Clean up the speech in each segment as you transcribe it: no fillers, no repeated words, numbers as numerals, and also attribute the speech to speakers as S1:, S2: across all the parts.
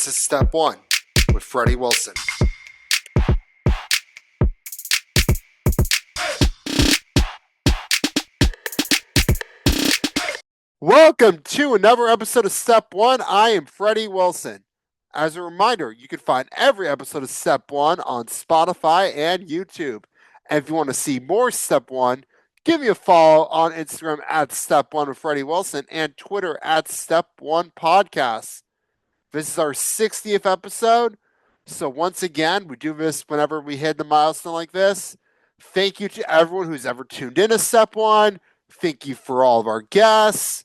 S1: This is Step 1 with Freddie Wilson. Welcome to another episode of Step 1. I am Freddie Wilson. As a reminder, you can find every episode of Step 1 on Spotify and YouTube. And if you want to see more Step 1, give me a follow on Instagram at Step 1 with Freddie Wilson and Twitter at Step 1 Podcast. This is our 60th episode. So once again, we do this whenever we hit the milestone like this. Thank you to everyone who's ever tuned in to Step 1. Thank you for all of our guests.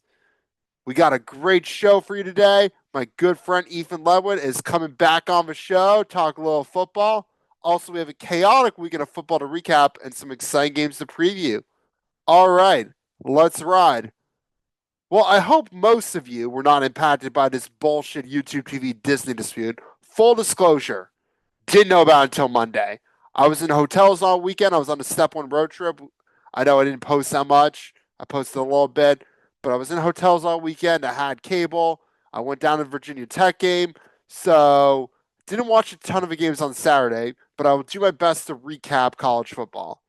S1: We got a great show for you today. My good friend Ethan Letwat is coming back on the show, talk a little football. Also, we have a chaotic weekend of football to recap and some exciting games to preview. All right, let's ride. Well, I hope most of you were not impacted by this bullshit YouTube TV Disney dispute. Full disclosure, didn't know about it until Monday. I was in hotels all weekend. I was on a Step 1 road trip. I know I didn't post that much. I posted a little bit. But I was in hotels all weekend. I had cable. I went down to the Virginia Tech game. So didn't watch a ton of the games on Saturday, but I will do my best to recap college football.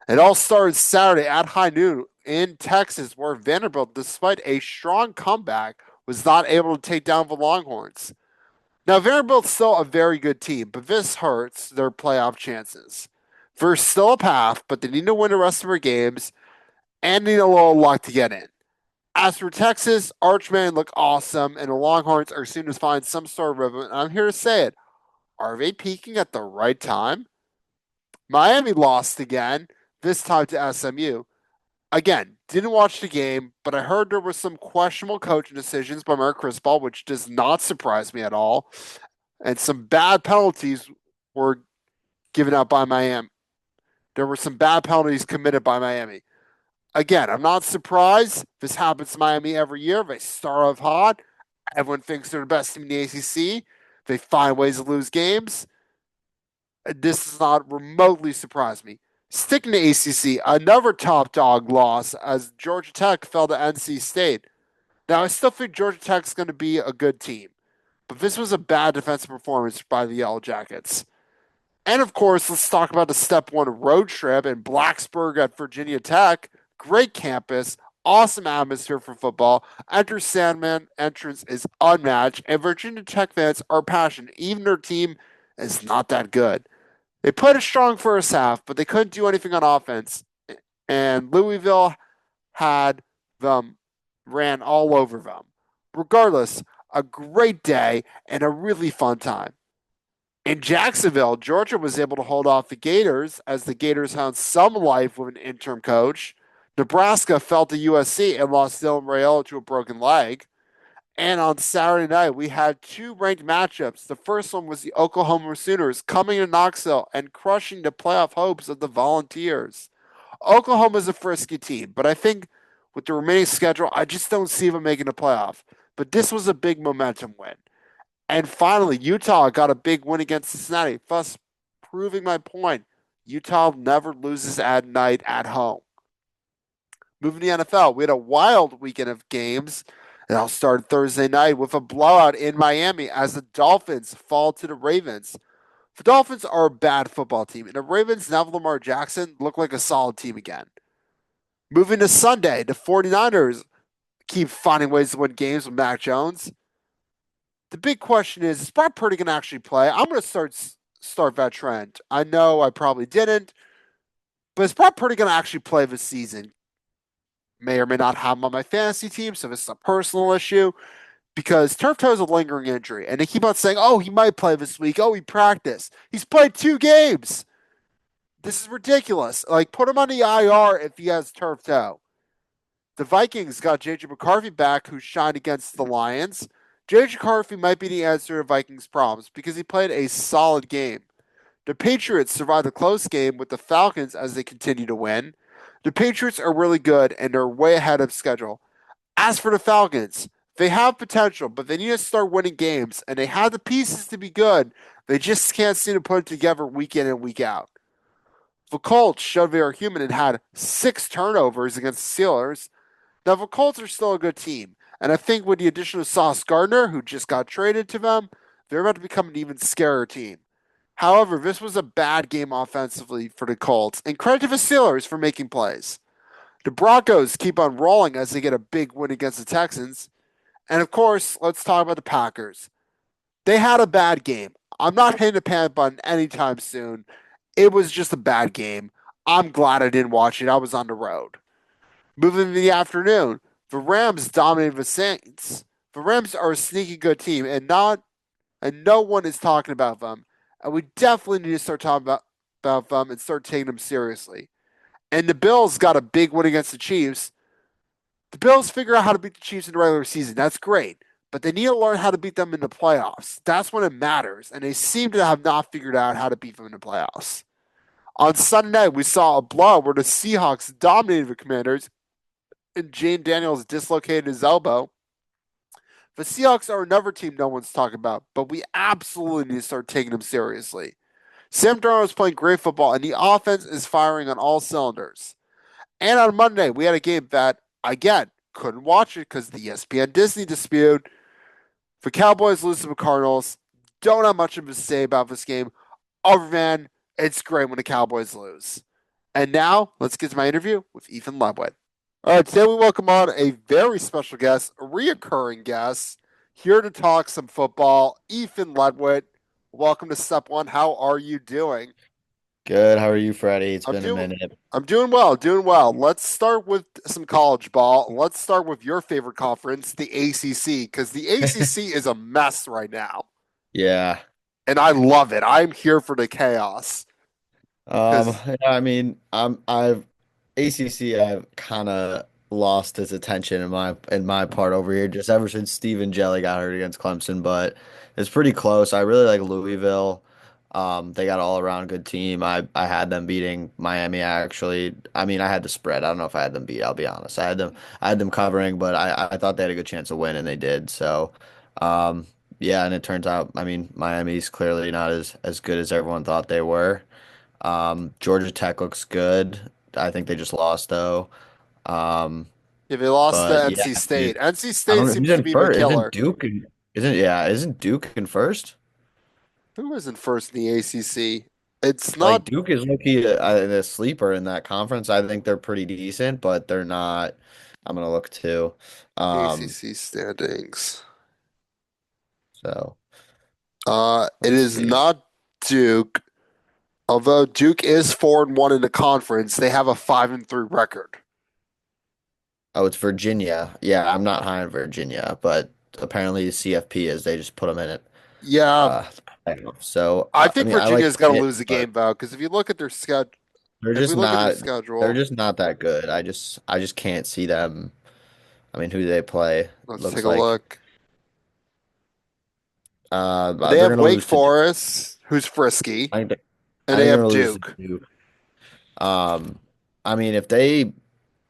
S1: It all started Saturday at high noon in Texas, where Vanderbilt, despite a strong comeback, was not able to take down the Longhorns. Now, Vanderbilt's still a very good team, but this hurts their playoff chances. There's still a path, but they need to win the rest of their games and need a little luck to get in. As for Texas, Archman look awesome, and the Longhorns are soon to find some sort of rhythm. And I'm here to say it. Are they peaking at the right time? Miami lost again, this time to SMU. Again, didn't watch the game, but I heard there were some questionable coaching decisions by Mark Cristobal, which does not surprise me at all. And some bad penalties were given out by Miami. There were some bad penalties committed by Miami. Again, I'm not surprised. This happens to Miami every year. They start off hot. Everyone thinks they're the best team in the ACC. They find ways to lose games. This does not remotely surprise me. Sticking to ACC, another top dog loss as Georgia Tech fell to NC State. Now, I still think Georgia Tech's going to be a good team, but this was a bad defensive performance by the Yellow Jackets. And of course, let's talk about the Step 1 road trip in Blacksburg at Virginia Tech. Great campus, awesome atmosphere for football. Enter Sandman entrance is unmatched, and Virginia Tech fans are passionate. Even their team is not that good. They played a strong first half, but they couldn't do anything on offense. And Louisville had them, ran all over them. Regardless, a great day and a really fun time. In Jacksonville, Georgia was able to hold off the Gators as the Gators found some life with an interim coach. Nebraska fell to USC and lost Dylan Raiola to a broken leg. And on Saturday night, we had two ranked matchups. The first one was the Oklahoma Sooners coming to Knoxville and crushing the playoff hopes of the Volunteers. Oklahoma's a frisky team, but I think with the remaining schedule, I just don't see them making the playoff. But this was a big momentum win. And finally, Utah got a big win against Cincinnati, thus proving my point. Utah never loses at night at home. Moving to the NFL, we had a wild weekend of games. It all started Thursday night with a blowout in Miami as the Dolphins fall to the Ravens. The Dolphins are a bad football team, and the Ravens, now with Lamar Jackson, look like a solid team again. Moving to Sunday, the 49ers keep finding ways to win games with Mac Jones. The big question is Brock Purdy going to actually play? I'm going to start that trend. I know I probably didn't, but is Brock Purdy going to actually play this season? May or may not have him on my fantasy team, so this is a personal issue because turf toe is a lingering injury, and they keep on saying, oh, he might play this week. Oh, he practiced. He's played 2 games. This is ridiculous. Like, put him on the IR if he has turf toe. The Vikings got J.J. McCarthy back, who shined against the Lions. J.J. McCarthy might be the answer to Vikings' problems because he played a solid game. The Patriots survived a close game with the Falcons as they continue to win. The Patriots are really good and they're way ahead of schedule. As for the Falcons, they have potential, but they need to start winning games, and they have the pieces to be good. They just can't seem to put it together week in and week out. The Colts showed they are human and had 6 turnovers against the Steelers. Now, the Colts are still a good team, and I think with the addition of Sauce Gardner, who just got traded to them, they're about to become an even scarier team. However, this was a bad game offensively for the Colts, and credit to the Steelers for making plays. The Broncos keep on rolling as they get a big win against the Texans. And of course, let's talk about the Packers. They had a bad game. I'm not hitting the panic button anytime soon. It was just a bad game. I'm glad I didn't watch it. I was on the road. Moving to the afternoon, the Rams dominated the Saints. The Rams are a sneaky good team, and no one is talking about them. And we definitely need to start talking about them and start taking them seriously. And the Bills got a big win against the Chiefs. The Bills figure out how to beat the Chiefs in the regular season. That's great. But they need to learn how to beat them in the playoffs. That's when it matters. And they seem to have not figured out how to beat them in the playoffs. On Sunday night, we saw a blow where the Seahawks dominated the Commanders and Jane Daniels dislocated his elbow. The Seahawks are another team no one's talking about, but we absolutely need to start taking them seriously. Sam Darnold is playing great football, and the offense is firing on all cylinders. And on Monday, we had a game that, again, couldn't watch it because of the ESPN Disney dispute. The Cowboys lose to the Cardinals. Don't have much of to say about this game, other than it's great when the Cowboys lose. And now, let's get to my interview with Ethan Letwat. All right, today we welcome on a very special guest, a reoccurring guest, here to talk some football. Ethan Letwat, welcome to Step One. How are you doing?
S2: Good. How are you, Freddie? It's
S1: I'm
S2: been a
S1: doing
S2: minute.
S1: I'm doing well, doing well. Let's start with some college ball. Let's start with your favorite conference, the ACC, because the ACC is a mess right now,
S2: Yeah.
S1: and I love it. I'm here for the chaos because
S2: Yeah, I mean, I've ACC. I've kind of lost its attention in my part over here just ever since Stephen Jelly got hurt against Clemson, but it's pretty close. I really like Louisville. They got an all around good team. I had them beating Miami actually. I mean, I had the spread. I don't know if I had them beat, I'll be honest. I had them covering, but I thought they had a good chance of win and they did. So, um, yeah, and it turns out, I mean, Miami's clearly not as good as everyone thought they were. Georgia Tech looks good. I think they just lost though. Um,
S1: if they lost to
S2: but yeah,
S1: NC
S2: I mean,
S1: State, NC
S2: I
S1: State
S2: don't know who's
S1: seems to
S2: in
S1: be the
S2: first. Isn't
S1: killer.
S2: Duke in, isn't yeah, isn't Duke in first?
S1: Who is in first in the ACC? It's
S2: Like
S1: not
S2: Duke is low-key a sleeper in that conference. I think they're pretty decent, but they're not. I'm gonna look too. Um,
S1: ACC standings.
S2: so
S1: It
S2: let's
S1: is
S2: see.
S1: not Duke. Although Duke is 4-1 in the conference, they have a 5-3 record.
S2: Oh, it's Virginia. Yeah, I'm not high on Virginia, but apparently the CFP is they just put them in it.
S1: Yeah,
S2: So
S1: I
S2: I
S1: think
S2: mean, I like
S1: Virginia's got to
S2: Pitt,
S1: lose a
S2: but
S1: game though, because if you look at their schedule,
S2: they're
S1: if
S2: just
S1: we look at their
S2: not. They're
S1: schedule,
S2: just not that good. I just can't see them. I mean, who do they play?
S1: let's take
S2: Looks
S1: a
S2: like
S1: look. They
S2: they're
S1: have
S2: gonna
S1: Wake
S2: lose to Duke.
S1: Forest, who's frisky,
S2: I think they-
S1: and
S2: I
S1: they
S2: think they're
S1: have
S2: gonna lose to
S1: Duke.
S2: Duke. Um, I mean, if they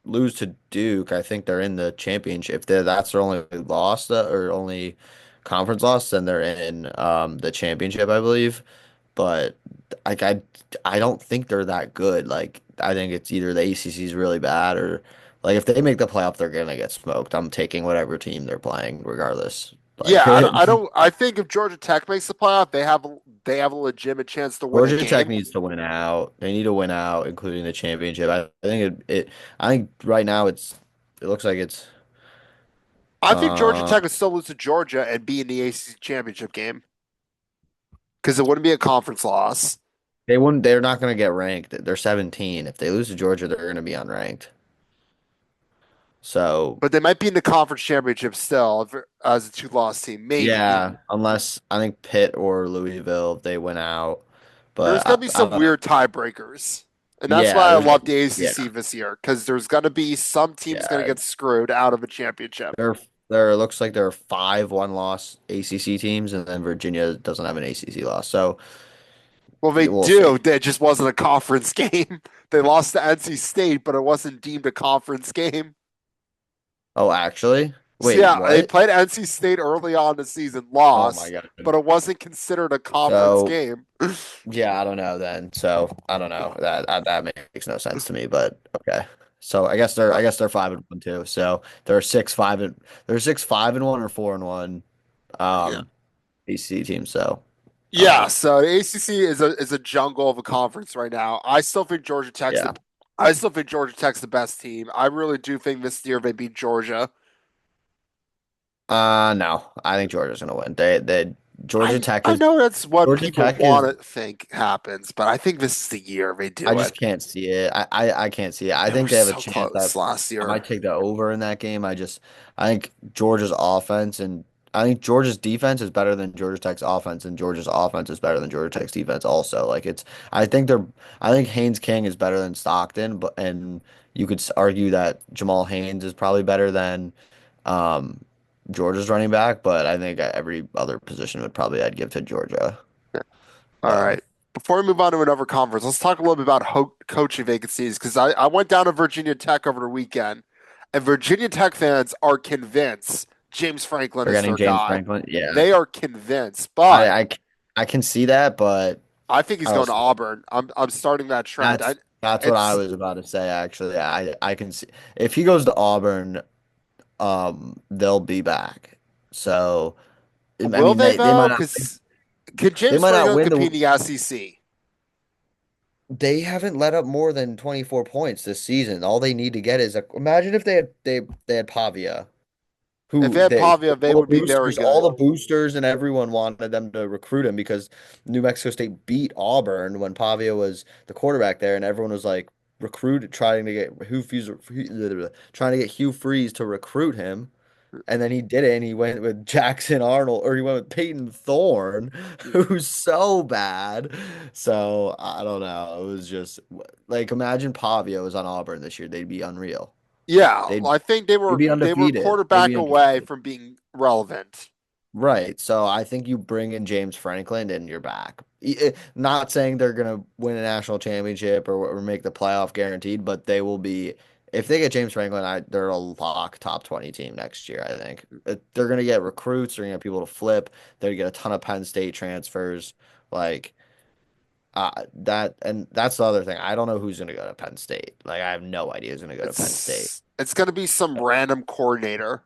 S2: lose to Duke, I think they're in the championship. If that's their only loss or only conference loss, then they're in the championship, I believe. But like I don't think they're that good. Like I think it's either the ACC is really bad or like if they make the playoff, they're gonna get smoked. I'm taking whatever team they're playing, regardless. Like
S1: Yeah, I don't. I think if Georgia Tech makes the playoff, they have a legitimate chance to win a
S2: Georgia Tech
S1: game.
S2: needs to win out. They need to win out, including the championship. I think I think right now it looks like it's
S1: I think Georgia
S2: uh
S1: Tech would still lose to Georgia and be in the ACC championship game because it wouldn't be a conference loss.
S2: they're not gonna get ranked. They're 17. If they lose to Georgia, they're gonna be unranked. So
S1: But they might be in the conference championship still as a two-loss team, maybe.
S2: yeah, unless I think Pitt or Louisville, if they win out.
S1: There's
S2: But
S1: going to be
S2: I
S1: some
S2: don't know.
S1: weird tiebreakers. And that's
S2: Yeah,
S1: why I
S2: there's
S1: love the
S2: yeah,
S1: ACC this year because there's going to be some teams going to
S2: yeah.
S1: get screwed out of a championship.
S2: There looks like there are five one-loss ACC teams, and then Virginia doesn't have an ACC loss. So
S1: Well, they
S2: we'll
S1: do.
S2: see.
S1: It just wasn't a conference game. They lost to NC State, but it wasn't deemed a conference game.
S2: Oh, actually,
S1: So
S2: wait,
S1: yeah, they
S2: what?
S1: played NC State early on in the season,
S2: Oh my
S1: lost,
S2: God.
S1: but it wasn't considered a conference
S2: So
S1: game.
S2: yeah, I don't know then. So I don't know. That makes no sense to me, but okay. So I guess they're 5-1 too. So they're 6-5 and 1 or 4-1.
S1: Yeah.
S2: Um ACC team, so I don't
S1: Yeah,
S2: know.
S1: so the ACC is a jungle of a conference right now.
S2: Yeah.
S1: I still think Georgia Tech's the best team. I really do think this year they beat Georgia.
S2: No, I think Georgia's gonna win. They Georgia Tech
S1: I
S2: is
S1: know that's what
S2: Georgia
S1: people
S2: Tech is
S1: want to think happens, but I think this is the year they
S2: I
S1: do
S2: just
S1: it.
S2: can't see it. I can't see it. I
S1: They were
S2: think they have a
S1: so
S2: chance that
S1: close last
S2: I
S1: year.
S2: might take the over in that game. I think Georgia's offense and I think Georgia's defense is better than Georgia Tech's offense, and Georgia's offense is better than Georgia Tech's defense also. I think I think Haynes King is better than Stockton, but and you could argue that Jamal Haynes is probably better than um Georgia's running back, but I think every other position would probably I'd give to Georgia.
S1: All
S2: So,
S1: right. Before we move on to another conference, let's talk a little bit about coaching vacancies because I went down to Virginia Tech over the weekend, and Virginia Tech fans are convinced James Franklin
S2: they're
S1: is
S2: getting
S1: their
S2: James
S1: guy.
S2: Franklin. Yeah.
S1: They are convinced,
S2: I,
S1: but
S2: I, c- I can see that, but
S1: I think he's
S2: I
S1: going to
S2: also
S1: Auburn. I'm starting that trend.
S2: that's what I
S1: It's
S2: was about to say actually. I can see if he goes to Auburn, they'll be back. So I
S1: will
S2: mean
S1: they
S2: they might
S1: though?
S2: not
S1: Because can
S2: they
S1: James
S2: might not
S1: Franklin
S2: win
S1: compete in the SEC?
S2: they haven't let up more than 24 points this season. All they need to get is imagine if they had Pavia.
S1: If they
S2: Who
S1: had
S2: they
S1: Pavia, they would be very
S2: all
S1: good.
S2: the boosters and everyone wanted them to recruit him because New Mexico State beat Auburn when Pavia was the quarterback there, and everyone was like recruit trying to get trying to get Hugh Freeze to recruit him. And then he did it, and he went with Jackson Arnold, or he went with Peyton Thorne, who's so bad. So I don't know. It was just like imagine Pavia was on Auburn this year; they'd be unreal.
S1: Yeah,
S2: They'd
S1: I think they
S2: they'd
S1: were
S2: be
S1: they were
S2: undefeated. They'd
S1: quarterback
S2: be
S1: away
S2: undefeated.
S1: from being relevant.
S2: Right. So I think you bring in James Franklin and you're back. Not saying they're going to win a national championship or make the playoff guaranteed, but they will be, if they get James Franklin, they're a lock top 20 team next year, I think. They're going to get recruits, they're going to get people to flip, they're going to get a ton of Penn State transfers. Like, and that's the other thing. I don't know who's going to go to Penn State. Like, I have no idea who's going to go to Penn State.
S1: It's going to be some random coordinator.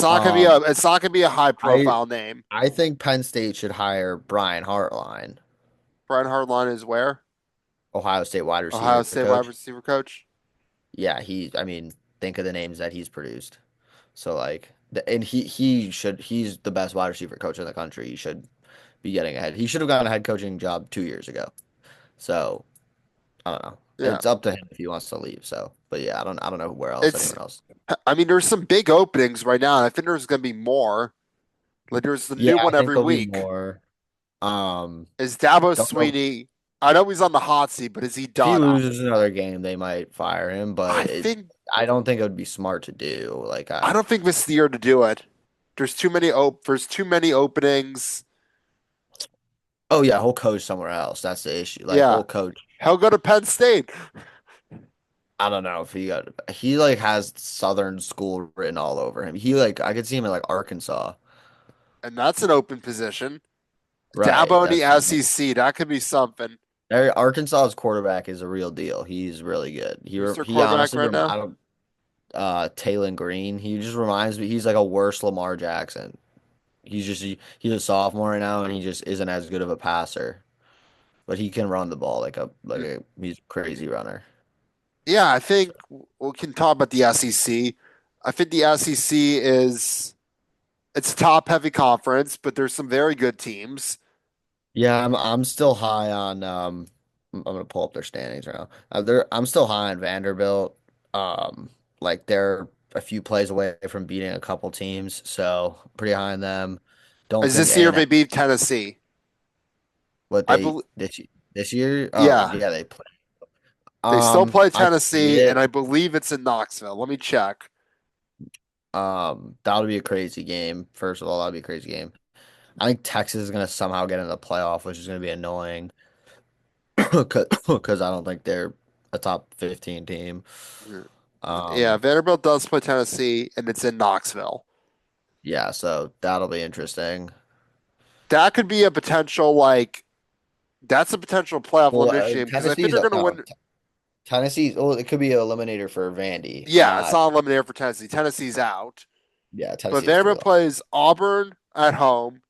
S2: Um,
S1: It's not going to be a high
S2: I
S1: profile name.
S2: I think Penn State should hire Brian Hartline.
S1: Brian Hardline is where?
S2: Ohio State wide
S1: Ohio
S2: receiver
S1: State wide
S2: coach.
S1: receiver coach.
S2: Yeah, I mean, think of the names that he's produced. So and he's the best wide receiver coach in the country. He should be getting ahead. He should have gotten a head coaching job 2 years ago. So I don't know.
S1: Yeah.
S2: It's up to him if he wants to leave. So, but yeah, I don't know where else
S1: It's
S2: anyone else.
S1: I mean there's some big openings right now and I think there's going to be more. Like there's a
S2: Yeah,
S1: new
S2: I
S1: one
S2: think
S1: every
S2: there'll be
S1: week.
S2: more. Um,
S1: Is Dabo
S2: don't know
S1: Sweeney? I know he's on the hot seat, but is he
S2: if he
S1: done?
S2: loses another game, they might fire him,
S1: I
S2: but
S1: think
S2: I don't think it would be smart to do.
S1: I don't think this is the year to do it. There's too many openings.
S2: Oh yeah, he'll coach somewhere else. That's the issue. Like
S1: Yeah.
S2: he'll coach.
S1: He'll go to Penn State.
S2: I don't know if he has Southern school written all over him. I could see him in like Arkansas.
S1: And that's an open position.
S2: Right.
S1: Dabo in the
S2: That's
S1: SEC, that could be something.
S2: Arkansas's quarterback is a real deal. He's really good.
S1: Who's their
S2: He
S1: quarterback
S2: honestly
S1: right now?
S2: I don't Taylon Green. He just reminds me he's like a worse Lamar Jackson. He's a sophomore right now and he just isn't as good of a passer. But he can run the ball he's a crazy runner.
S1: Yeah, I
S2: So
S1: think we can talk about the SEC. I think the SEC is it's a top heavy conference, but there's some very good teams.
S2: yeah, I'm still high on I'm gonna pull up their standings right now. I'm still high on Vanderbilt. They're a few plays away from beating a couple teams, so pretty high on them. Don't
S1: Is
S2: think
S1: this year
S2: A&M
S1: they beat Tennessee?
S2: what
S1: I
S2: they
S1: believe
S2: this year. Oh
S1: yeah,
S2: yeah, they play.
S1: they still play
S2: I can see
S1: Tennessee, and
S2: it.
S1: I believe it's in Knoxville. Let me check.
S2: That'll be a crazy game. First of all, that'll be a crazy game. I think Texas is gonna somehow get in the playoff, which is gonna be annoying because I don't think they're a top 15 team.
S1: Yeah,
S2: Um,
S1: Vanderbilt does play Tennessee, and it's in Knoxville.
S2: yeah, so that'll be interesting.
S1: That could be a potential that's a potential playoff
S2: Well,
S1: elimination game because I think
S2: Tennessee's
S1: they're going to
S2: no
S1: win.
S2: Tennessee. Oh, it could be an eliminator for Vandy,
S1: Yeah, it's
S2: not
S1: not eliminated for Tennessee. Tennessee's out,
S2: yeah.
S1: but
S2: Tennessee has to
S1: Vanderbilt
S2: go.
S1: plays Auburn, at home,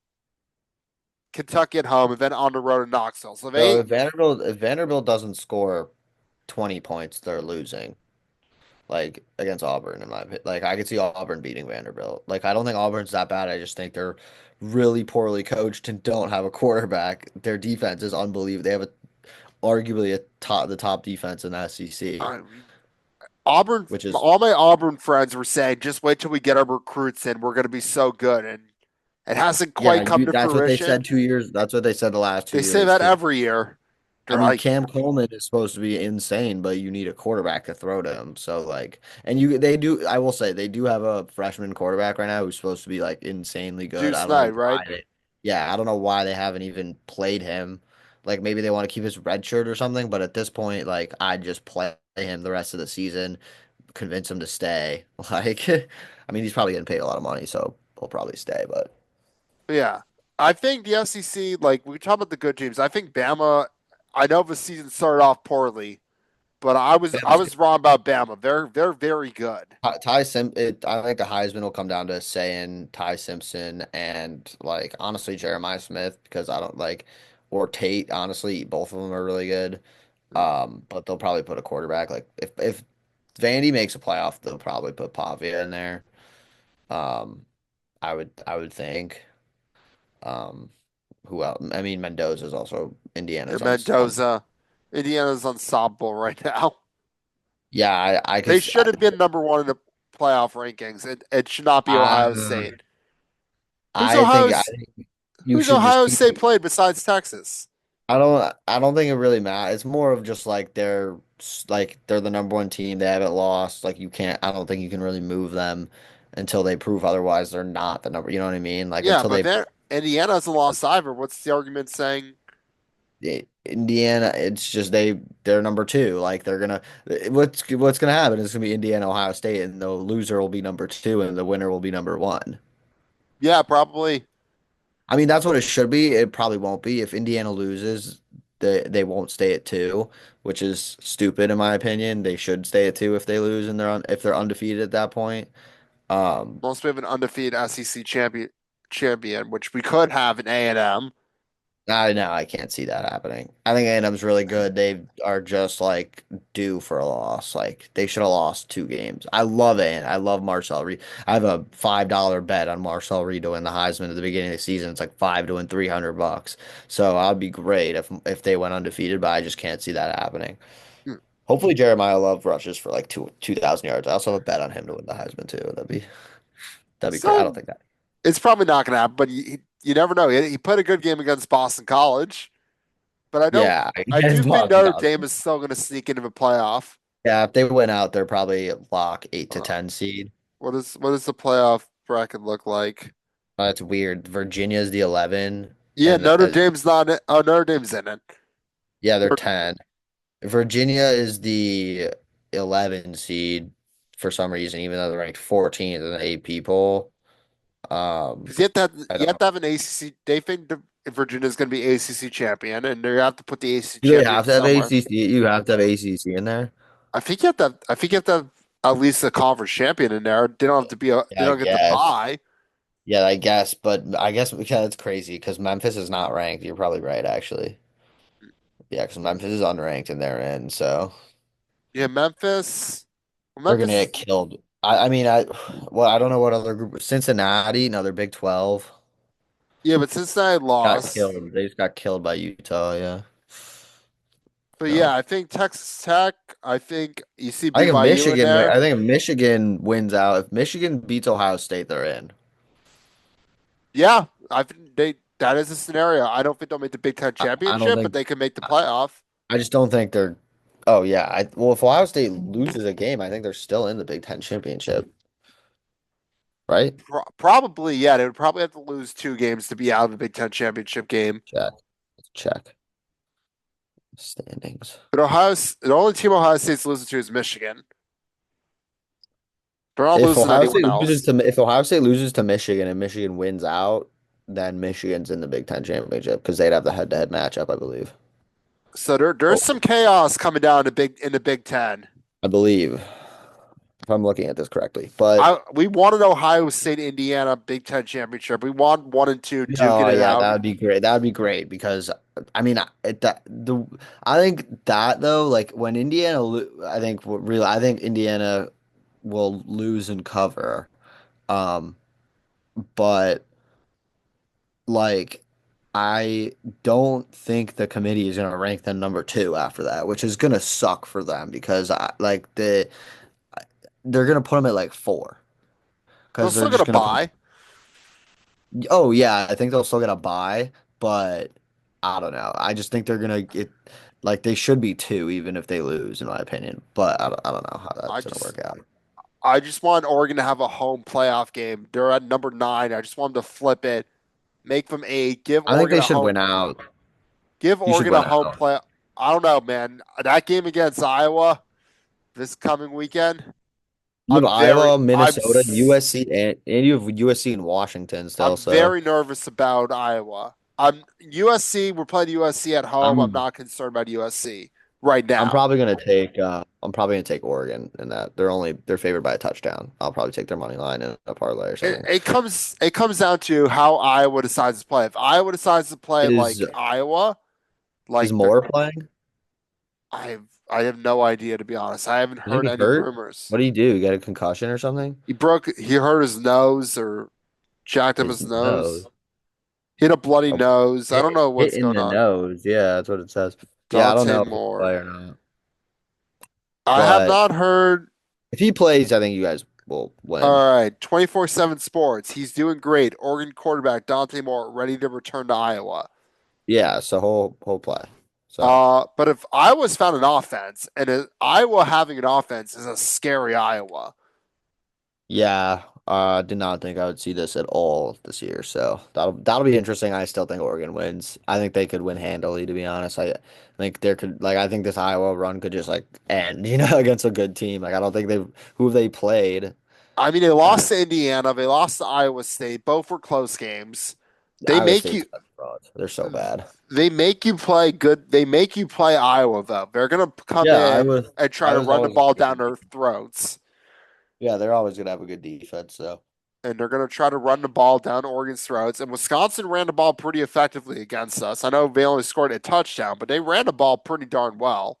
S1: Kentucky at home, and then on the road in Knoxville. So
S2: So
S1: they,
S2: if Vanderbilt doesn't score 20 points, they're losing. Like against Auburn, in my opinion. Like I could see Auburn beating Vanderbilt. Like I don't think Auburn's that bad. I just think they're really poorly coached and don't have a quarterback. Their defense is unbelievable. They have arguably the top defense in the SEC,
S1: uh, Auburn,
S2: which is
S1: all my Auburn friends were saying, just wait till we get our recruits in. We're going to be so good. And it hasn't
S2: yeah,
S1: quite come to
S2: that's what they said
S1: fruition.
S2: 2 years. That's what they said the last two
S1: They say
S2: years
S1: that
S2: too.
S1: every year.
S2: I
S1: They're
S2: mean,
S1: like,
S2: Cam Coleman is supposed to be insane, but you need a quarterback to throw to him. So like, and they do. I will say they do have a freshman quarterback right now who's supposed to be like insanely good.
S1: Juice
S2: I don't
S1: Knight,
S2: know
S1: right?
S2: why they. Yeah, I don't know why they haven't even played him. Like maybe they want to keep his red shirt or something. But at this point, like I'd just play him the rest of the season, convince him to stay. Like, I mean, he's probably getting paid a lot of money, so he'll probably stay. But
S1: But yeah. I think the SEC, like, we talk about the good teams. I think Bama, I know the season started off poorly, but I
S2: Bama's
S1: was wrong about Bama. They're very good.
S2: I think the Heisman will come down to saying Ty Simpson and like honestly Jeremiah Smith because I don't like or Tate. Honestly, both of them are really good. But they'll probably put a quarterback. Like if Vandy makes a playoff, they'll probably put Pavia in there. Um, I would think. Um, who else? I mean, Mendoza's also Indiana's
S1: And
S2: on.
S1: Mendoza, Indiana's unstoppable right now.
S2: Yeah, I could.
S1: They should have been number one in the playoff rankings. It should not be Ohio
S2: I,
S1: State. Who's
S2: I think I
S1: Ohio's
S2: think you
S1: Who's
S2: should just
S1: Ohio
S2: keep.
S1: State played besides Texas?
S2: I don't think it really matters. It's more of just like they're the number one team. They haven't lost. Like you can't. I don't think you can really move them until they prove otherwise. They're not the number. You know what I mean? Like
S1: Yeah,
S2: until
S1: but
S2: they
S1: there Indiana hasn't lost either. What's the argument saying?
S2: Indiana. It's just they're number two. Like they're gonna. What's gonna happen is gonna be Indiana Ohio State, and the loser will be number two, and the winner will be number one.
S1: Yeah, probably.
S2: I mean, that's what it should be. It probably won't be. If Indiana loses, they won't stay at two, which is stupid in my opinion. They should stay at two if they lose and if they're undefeated at that point. Um,
S1: Most we have an undefeated SEC champion, which we could have in A&M.
S2: I know I can't see that happening. I think A&M's really good. They are just like due for a loss. Like they should have lost two games. I love it. I love Marcel Reed. I have a $5 bet on Marcel Reed to win the Heisman at the beginning of the season. It's like five to win $300. So I'd be great if they went undefeated, but I just can't see that happening.
S1: Hmm.
S2: Hopefully Jeremiah Love rushes for like 2,000 yards. I also have a bet on him to win the Heisman too. That'd be great. I don't
S1: So
S2: think that.
S1: it's probably not going to happen, but you never know. He played a good game against Boston College, but
S2: Yeah,
S1: I do
S2: against
S1: think
S2: Boston
S1: Notre
S2: College.
S1: Dame is still going to sneak into the playoff.
S2: Yeah, if they went out, they're probably lock 8 to
S1: Uh,
S2: 10 seed.
S1: what does the playoff bracket look like?
S2: That's weird. Virginia's the 11
S1: Yeah,
S2: and
S1: Notre Dame's not in. Oh, Notre Dame's in it.
S2: yeah, they're
S1: Because
S2: 10. Virginia is the 11 seed for some reason, even though they're ranked 14th in the AP poll.
S1: you have to
S2: I don't know.
S1: have an ACC. They think Virginia's going to be ACC champion, and they have to put the ACC
S2: Do they
S1: champion
S2: have to have
S1: somewhere.
S2: ACC? You have to have ACC in there?
S1: I think you have to have at least a conference champion in there. They don't have to be a.
S2: Yeah,
S1: They
S2: I
S1: don't get to
S2: guess.
S1: buy.
S2: Yeah, I guess, but I guess yeah, that's crazy because Memphis is not ranked. You're probably right, actually. Yeah, because Memphis is unranked and they're in, so.
S1: Yeah, Memphis. Well,
S2: They're gonna
S1: Memphis
S2: get
S1: is.
S2: killed. I mean, well, I don't know what other group. Cincinnati, another Big 12,
S1: Yeah, but Cincinnati
S2: got
S1: lost.
S2: killed. They just got killed by Utah. Yeah.
S1: But yeah,
S2: So
S1: I think Texas Tech. I think you see
S2: I think if
S1: BYU in
S2: Michigan,
S1: there.
S2: I think if Michigan wins out, if Michigan beats Ohio State, they're in.
S1: Yeah, I think they. That is a scenario. I don't think they'll make the Big Ten
S2: I don't
S1: championship, but
S2: think.
S1: they can make the
S2: I
S1: playoff.
S2: I just don't think they're. Oh yeah. Well, if Ohio State loses a game, I think they're still in the Big Ten championship, right?
S1: Probably, yeah. They would probably have to lose two games to be out of the Big Ten championship game.
S2: Check. Let's check standings.
S1: But the only team Ohio State's losing to is Michigan. They're not
S2: If
S1: losing to
S2: Ohio
S1: anyone
S2: State loses
S1: else.
S2: to if Ohio State loses to Michigan and Michigan wins out, then Michigan's in the Big Ten championship because they'd have the head-to-head matchup, I believe.
S1: So there's
S2: Oh,
S1: some chaos coming down in the Big Ten.
S2: I believe. if I'm looking at this correctly. But
S1: We wanted Ohio State, Indiana Big Ten championship. We want 1 and 2, Duke it
S2: no, yeah,
S1: out.
S2: that would be great. That would be great because I mean, I think that though, like when I think really, I think Indiana will lose and cover. Um, but like I don't think the committee is going to rank them number two after that, which is going to suck for them because they're going to put them at like four
S1: They're
S2: because they're
S1: still
S2: just
S1: gonna
S2: going to put.
S1: buy.
S2: Oh yeah, I think they'll still get a bye, but I don't know. I just think they're gonna get like they should be two even if they lose, in my opinion. But I don't know how
S1: I
S2: that's gonna
S1: just
S2: work out.
S1: I just want Oregon to have a home playoff game. They're at number 9. I just want them to flip it, make them 8,
S2: I think they should win out.
S1: Give
S2: You should
S1: Oregon a
S2: win
S1: home
S2: out.
S1: play. I don't know, man. That game against Iowa this coming weekend,
S2: You have Iowa,
S1: I'm
S2: Minnesota, USC, and you have USC and Washington still.
S1: I'm
S2: So
S1: very nervous about Iowa. I'm USC. We're playing USC at home. I'm
S2: I'm
S1: not concerned about USC right
S2: I'm
S1: now.
S2: probably gonna take Oregon in that they're favored by a touchdown. I'll probably take their money line in a parlay or something.
S1: It comes down to how Iowa decides to play. If Iowa decides to play
S2: Is
S1: like Iowa,
S2: is
S1: like
S2: Moore playing?
S1: I have no idea to be honest. I haven't
S2: Didn't
S1: heard
S2: he
S1: any
S2: hurt?
S1: rumors.
S2: What do you do? You got a concussion or something?
S1: He hurt his nose or jacked up
S2: His
S1: his
S2: nose.
S1: nose. He had a bloody
S2: A
S1: nose. I don't know
S2: hit
S1: what's
S2: in
S1: going
S2: the
S1: on.
S2: nose. Yeah, that's what it says. Yeah, I don't
S1: Dante
S2: know if he'll
S1: Moore.
S2: play or not.
S1: I have
S2: But
S1: not heard.
S2: if he plays, I think you guys will win.
S1: All right, 24/7 Sports. He's doing great. Oregon quarterback Dante Moore ready to return to Iowa.
S2: Yeah, so whole play. So
S1: But if Iowa's found an offense, and Iowa having an offense is a scary Iowa.
S2: yeah, did not think I would see this at all this year. So that'll be interesting. I still think Oregon wins. I think they could win handily, to be honest. I think there could like I think this Iowa run could just like end, against a good team. Like I don't think they've who have they played.
S1: I mean, they
S2: Uh,
S1: lost to Indiana. They lost to Iowa State. Both were close games. They
S2: Iowa
S1: make
S2: State's
S1: you.
S2: such frauds. They're so bad.
S1: They make you play good. They make you play Iowa though. They're gonna come
S2: Yeah,
S1: in and try
S2: I
S1: to
S2: was
S1: run the
S2: always
S1: ball
S2: a
S1: down
S2: good
S1: their
S2: defense.
S1: throats,
S2: Yeah, they're always gonna have a good defense. So
S1: and they're gonna try to run the ball down Oregon's throats. And Wisconsin ran the ball pretty effectively against us. I know they only scored a touchdown, but they ran the ball pretty darn well.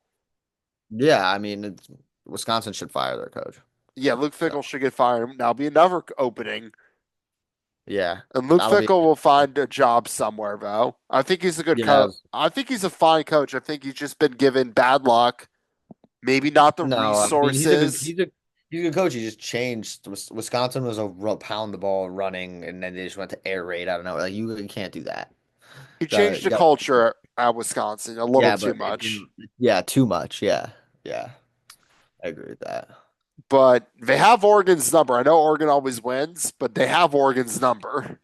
S2: yeah, I mean, Wisconsin should fire their coach.
S1: Yeah, Luke
S2: So
S1: Fickell should get fired. Now be another opening,
S2: yeah,
S1: and Luke
S2: that'll be.
S1: Fickell will find a job somewhere though. I think he's a good
S2: Yeah,
S1: coach. I think he's a fine coach. I think he's just been given bad luck. Maybe not the
S2: no, I mean
S1: resources.
S2: he's a good coach. He just changed. Wisconsin was a pound the ball running, and then they just went to air raid. I don't know. Like you can't do that.
S1: He changed
S2: You
S1: the
S2: got
S1: culture at Wisconsin a little
S2: yeah,
S1: too
S2: but it
S1: much.
S2: didn't. Yeah, too much. Yeah, yeah, I agree with that.
S1: But they have Oregon's number. I know Oregon always wins, but they have Oregon's number.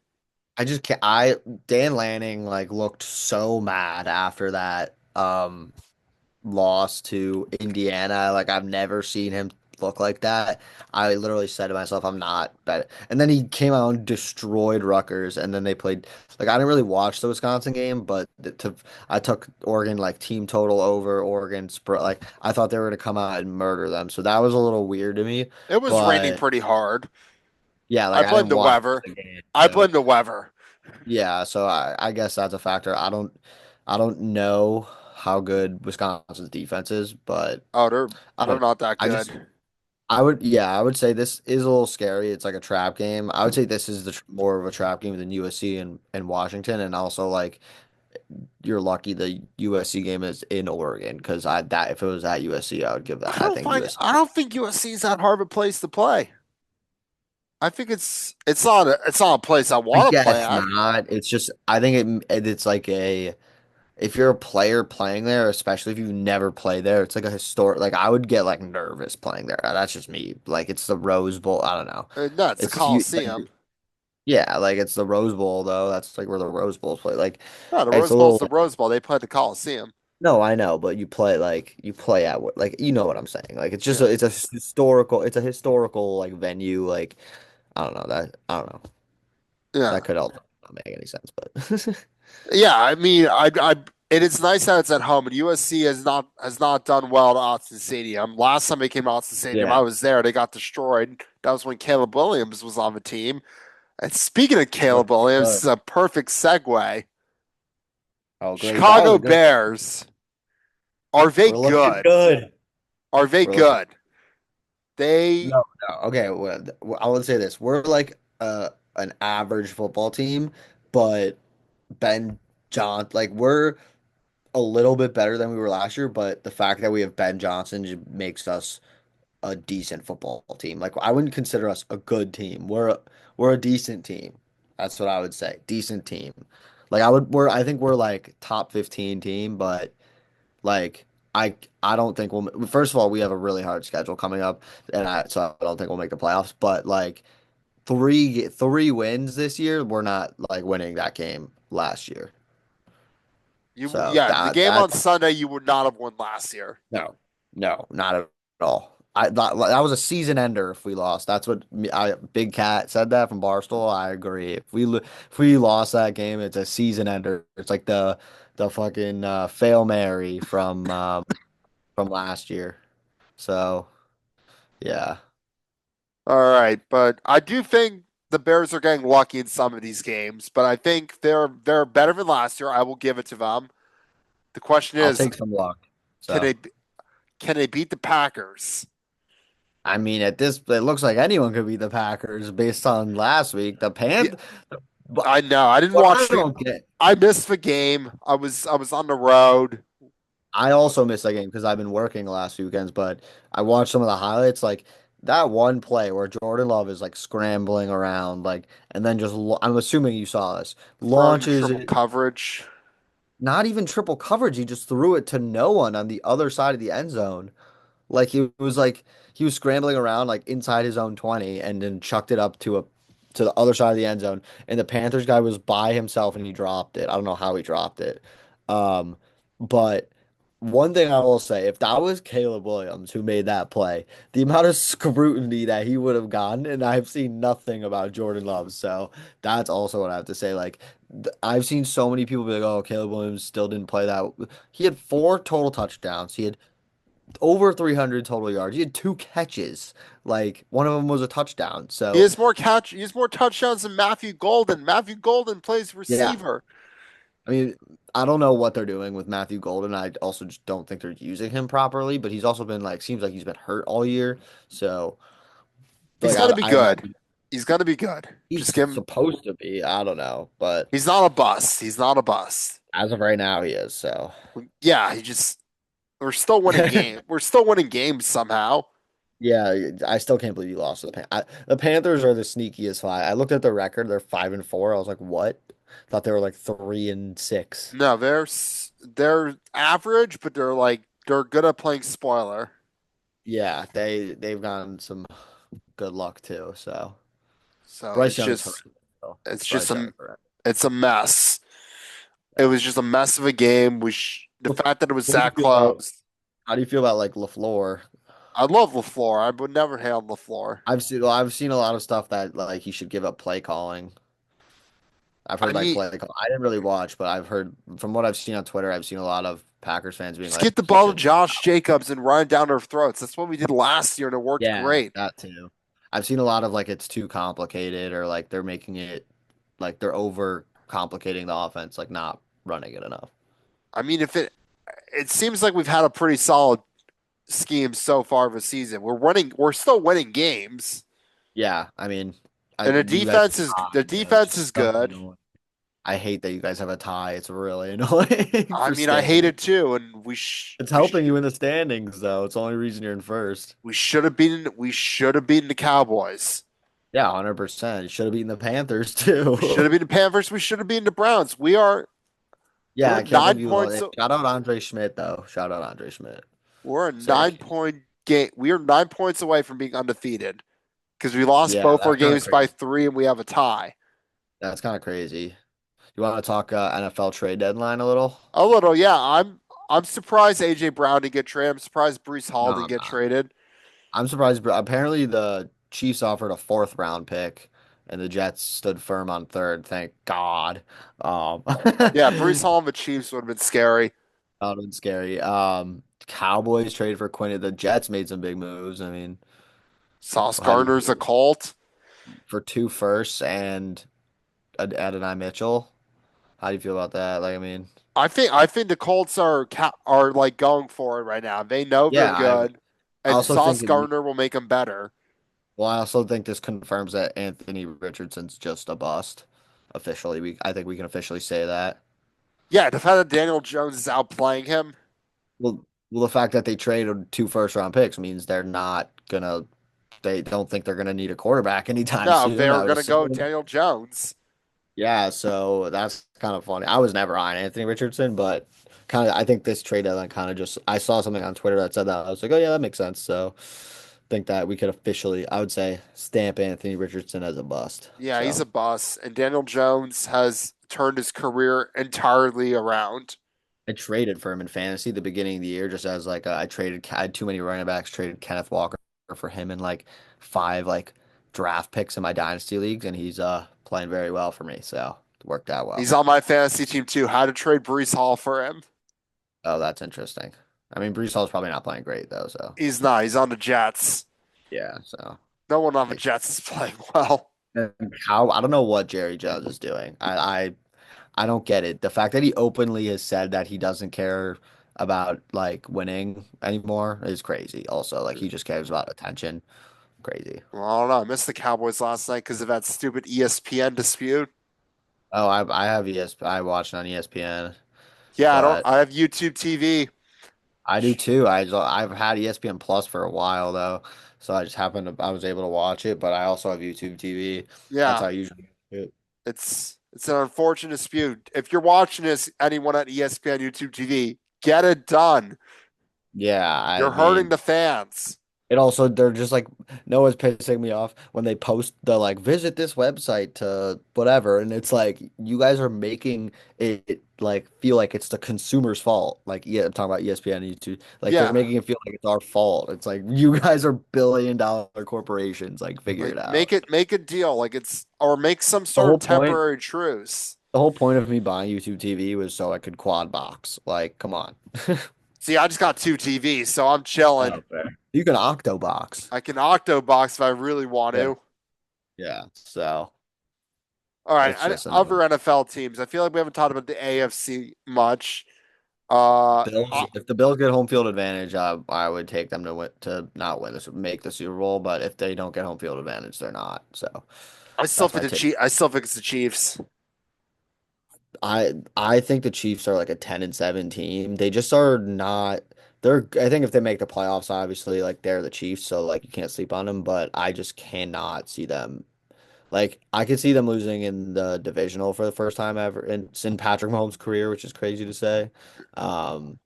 S2: I just can't. Dan Lanning like looked so mad after that. Loss to Indiana. Like I've never seen him look like that. I literally said to myself, I'm not bet. And then he came out and destroyed Rutgers, and then they played. Like I didn't really watch the Wisconsin game, but I took Oregon like team total over Oregon spread. Like I thought they were gonna come out and murder them, so that was a little weird to me.
S1: It was raining
S2: But
S1: pretty hard.
S2: yeah,
S1: I
S2: like I
S1: blame
S2: didn't
S1: the
S2: watch
S1: weather.
S2: the game,
S1: I
S2: so
S1: blame the weather.
S2: yeah. So I guess that's a factor. I don't know how good Wisconsin's defense is, but.
S1: Oh,
S2: I
S1: they're
S2: don't.
S1: not that
S2: I just
S1: good.
S2: yeah, I would say this is a little scary. It's like a trap game. I would say this is more of a trap game than USC and Washington, and also like you're lucky the USC game is in Oregon because I that if it was at USC, I would give that. I think USC.
S1: I don't think USC is that hard of a place to play. I think it's not a place I
S2: I
S1: want to play
S2: guess
S1: at.
S2: not. It's just I think it's like a if you're a player playing there, especially if you never play there, it's like a historic. Like I would get like nervous playing there. That's just me. Like it's the Rose Bowl. I don't know.
S1: No, it's the
S2: It's huge.
S1: Coliseum.
S2: Yeah, like it's the Rose Bowl though. That's like where the Rose Bowls play. Like
S1: No, the
S2: it's
S1: Rose
S2: a
S1: Bowl's
S2: little
S1: the Rose Bowl. They play at the Coliseum.
S2: no, I know, but you play at what like you know what I'm saying. Like it's just
S1: Yeah.
S2: it's a historical like venue. Like I don't know that I don't know.
S1: Yeah.
S2: That could also not make any sense, but
S1: Yeah, I mean, It is nice that it's at home, and USC has not done well at Austin Stadium. Last time they came to Austin Stadium, I
S2: Yeah.
S1: was there. They got destroyed. That was when Caleb Williams was on the team. And speaking of
S2: We're
S1: Caleb
S2: looking
S1: Williams, this
S2: good.
S1: is a perfect segue.
S2: Oh, great. That was
S1: Chicago
S2: a good.
S1: Bears, are they
S2: We're looking
S1: good?
S2: good.
S1: Are they
S2: We're looking.
S1: good? They
S2: No, no. Okay, I would say this. We're like an average football team, but Ben like we're a little bit better than we were last year, but the fact that we have Ben Johnson just makes us a decent football team. Like I wouldn't consider us a good team. We're a decent team. That's what I would say. Decent team. Like I think we're like top 15 team, but like I don't think first of all, we have a really hard schedule coming up, and so I don't think we'll make the playoffs, but like three wins this year, we're not like winning that game last year.
S1: you
S2: So
S1: yeah, the game on
S2: that's
S1: Sunday you would not have won last year.
S2: no, no, not at all. I thought that was a season ender if we lost. That's what Big Cat said that from Barstool. I agree. If we lost that game, it's a season ender. It's like the fucking fail Mary from last year. So yeah,
S1: All right, but I do think the Bears are getting lucky in some of these games, but I think they're better than last year. I will give it to them. The question
S2: I'll
S1: is,
S2: take some luck.
S1: can
S2: So
S1: they can they beat the Packers?
S2: I mean, it looks like anyone could beat the Packers based on last week. The
S1: Yeah,
S2: Panth, but
S1: I know. I didn't
S2: what I
S1: watch the.
S2: don't get.
S1: I missed the game. I was on the road.
S2: I also missed that game because I've been working the last few weekends, but I watched some of the highlights. Like that one play where Jordan Love is like scrambling around, like, and then I'm assuming you saw this,
S1: Throwing
S2: launches
S1: triple
S2: it,
S1: coverage.
S2: not even triple coverage. He just threw it to no one on the other side of the end zone. Like he was scrambling around like inside his own 20 and then chucked it up to the other side of the end zone. And the Panthers guy was by himself and he dropped it. I don't know how he dropped it. Um, but one thing I will say, if that was Caleb Williams who made that play, the amount of scrutiny that he would have gotten, and I've seen nothing about Jordan Love. So that's also what I have to say. Like I've seen so many people be like, "Oh, Caleb Williams still didn't play that." He had four total touchdowns. He had over 300 total yards. He had two catches. Like one of them was a touchdown.
S1: He
S2: So
S1: has more catch. He has more touchdowns than Matthew Golden. Matthew Golden plays
S2: yeah,
S1: receiver.
S2: I mean, I don't know what they're doing with Matthew Golden. I also just don't think they're using him properly. But he's also been like seems like he's been hurt all year. So
S1: He's
S2: like
S1: gonna be
S2: I have no.
S1: good. He's gonna be good.
S2: He's
S1: Just give him.
S2: supposed to be. I don't know, but
S1: He's not a bust. He's not a bust.
S2: as of right now, he is. So
S1: Yeah, he just. We're still winning game. We're still winning games somehow.
S2: yeah, I still can't believe you lost to the Panthers are the sneakiest five. I looked at the record; they're 5-4. I was like, what? Thought they were like 3-6.
S1: No, they're average, but they're good at playing spoiler.
S2: Yeah, they've gotten some good luck too. So
S1: So
S2: Bryce Young is horrendous. So
S1: it's just
S2: Bryce Young
S1: a
S2: is horrendous.
S1: it's a mess. It
S2: Yeah.
S1: was just a mess of a game. The fact that it was
S2: What do you
S1: that
S2: feel about
S1: close.
S2: how do you feel about like LaFleur?
S1: I love LaFleur. I would never hate on LaFleur.
S2: I've seen a lot of stuff that like he should give up play calling. I've
S1: I
S2: heard like
S1: mean,
S2: play call. I didn't really watch, but I've heard from what I've seen on Twitter, I've seen a lot of Packers fans being
S1: just
S2: like
S1: get the
S2: he
S1: ball to
S2: should.
S1: Josh Jacobs and run it down their throats. That's what we did last year, and it worked
S2: Yeah,
S1: great.
S2: that too. I've seen a lot of like it's too complicated or like they're making it like they're over complicating the offense, like not running it enough.
S1: I mean, if it seems like we've had a pretty solid scheme so far this season. We're still winning games,
S2: Yeah, I mean,
S1: and
S2: you guys have a
S1: the
S2: tie, which
S1: defense
S2: is
S1: is
S2: so
S1: good.
S2: annoying. I hate that you guys have a tie. It's really annoying
S1: I
S2: for
S1: mean, I hate
S2: standing.
S1: it too, and
S2: It's helping you in the standings, though. It's the only reason you're in first.
S1: we should have beaten the Cowboys.
S2: Yeah, 100%. You should have beaten the Panthers
S1: We should
S2: too.
S1: have beaten the Panthers. We should have beaten the Browns.
S2: Yeah,
S1: We're
S2: I can't believe
S1: nine
S2: you lost.
S1: points.
S2: Hey, shout out Andre Schmidt, though. Shout out Andre Schmidt.
S1: We're a
S2: Sick.
S1: 9 point game. We are 9 points away from being undefeated because we lost
S2: Yeah,
S1: both our
S2: that's kind of
S1: games by
S2: crazy.
S1: 3, and we have a tie.
S2: That's kind of crazy. You want to talk NFL trade deadline a little?
S1: A little, yeah. I'm surprised AJ Brown didn't get traded. I'm surprised Brees Hall
S2: No,
S1: didn't
S2: I'm
S1: get
S2: not.
S1: traded.
S2: I'm surprised. But apparently, the Chiefs offered a fourth round pick, and the Jets stood firm on third. Thank God. Um,
S1: Yeah, Brees Hall and the Chiefs would have been scary.
S2: That would scary. Cowboys traded for Quinn. The Jets made some big moves. I mean,
S1: Sauce
S2: how do you
S1: Gardner's a
S2: feel
S1: Colt.
S2: for two firsts and Adonai Mitchell? How do you feel about that? Like, I mean,
S1: I think the Colts are like going for it right now. They know they're
S2: yeah,
S1: good,
S2: I
S1: and
S2: also
S1: Sauce
S2: think
S1: Gardner will make them better.
S2: well, I also think this confirms that Anthony Richardson's just a bust. Officially, I think we can officially say that.
S1: Yeah, the fact that Daniel Jones is outplaying him.
S2: Well, the fact that they traded two first round picks means they don't think they're gonna need a quarterback anytime
S1: No,
S2: soon,
S1: they're
S2: I would
S1: gonna go
S2: assume.
S1: Daniel Jones.
S2: Yeah, so that's kind of funny. I was never on Anthony Richardson, but I think this trade deadline kind of just I saw something on Twitter that said that. I was like, oh yeah, that makes sense. So think that we could officially, I would say, stamp Anthony Richardson as a bust.
S1: Yeah, he's
S2: So
S1: a bust, and Daniel Jones has turned his career entirely around.
S2: I traded for him in fantasy the beginning of the year, just as like I had too many running backs, traded Kenneth Walker for him in like five like draft picks in my dynasty leagues, and he's playing very well for me. So it worked out well.
S1: He's on my fantasy team too. How to trade Brees Hall for him?
S2: Oh, that's interesting. I mean, Brees Hall's probably not playing great though, so
S1: He's not. He's on the Jets.
S2: yeah. So
S1: No one on the
S2: makes
S1: Jets is playing well.
S2: and how I don't know what Jerry Jones is doing. I don't get it. The fact that he openly has said that he doesn't care about like winning anymore is crazy. Also, like he just cares about attention. Crazy.
S1: Well, I don't know. I missed the Cowboys last night because of that stupid ESPN dispute.
S2: Oh, I have I watch it on ESPN,
S1: Yeah, I don't.
S2: but
S1: I have YouTube TV.
S2: I do too. I've had ESPN Plus for a while though, so I just happened to I was able to watch it, but I also have YouTube TV. That's
S1: Yeah,
S2: how I usually do it.
S1: it's an unfortunate dispute. If you're watching this, anyone at ESPN YouTube TV, get it done.
S2: Yeah, I
S1: You're hurting
S2: mean,
S1: the fans.
S2: it also they're just like Noah's pissing me off when they post the like visit this website to whatever, and it's like you guys are making it like feel like it's the consumer's fault. Like yeah, I'm talking about ESPN and YouTube. Like they're
S1: Yeah,
S2: making it feel like it's our fault. It's like you guys are billion-dollar corporations. Like figure
S1: like
S2: it out.
S1: make a deal. Like it's or make some
S2: The
S1: sort
S2: whole
S1: of
S2: point,
S1: temporary truce.
S2: the whole point of me buying YouTube TV was so I could quad box. Like, come on.
S1: See, I just got two TVs, so I'm chilling.
S2: Oh, fair. You can octo box.
S1: I can octo box if I really want
S2: Yeah.
S1: to.
S2: Yeah. So
S1: All right,
S2: it's just
S1: other
S2: annoying.
S1: NFL teams. I feel like we haven't talked about the AFC much.
S2: Bills, if the Bills get home field advantage, I would take them to win, to not win this, make the Super Bowl. But if they don't get home field advantage, they're not. So
S1: I still
S2: that's
S1: think
S2: my
S1: the
S2: take.
S1: Chief. I still think it's the Chiefs.
S2: I think the Chiefs are like a 10-7 team. They just are not. They're. I think if they make the playoffs, obviously, like they're the Chiefs, so like you can't sleep on them. But I just cannot see them. Like I could see them losing in the divisional for the first time ever in Patrick Mahomes' career, which is crazy to say. Um,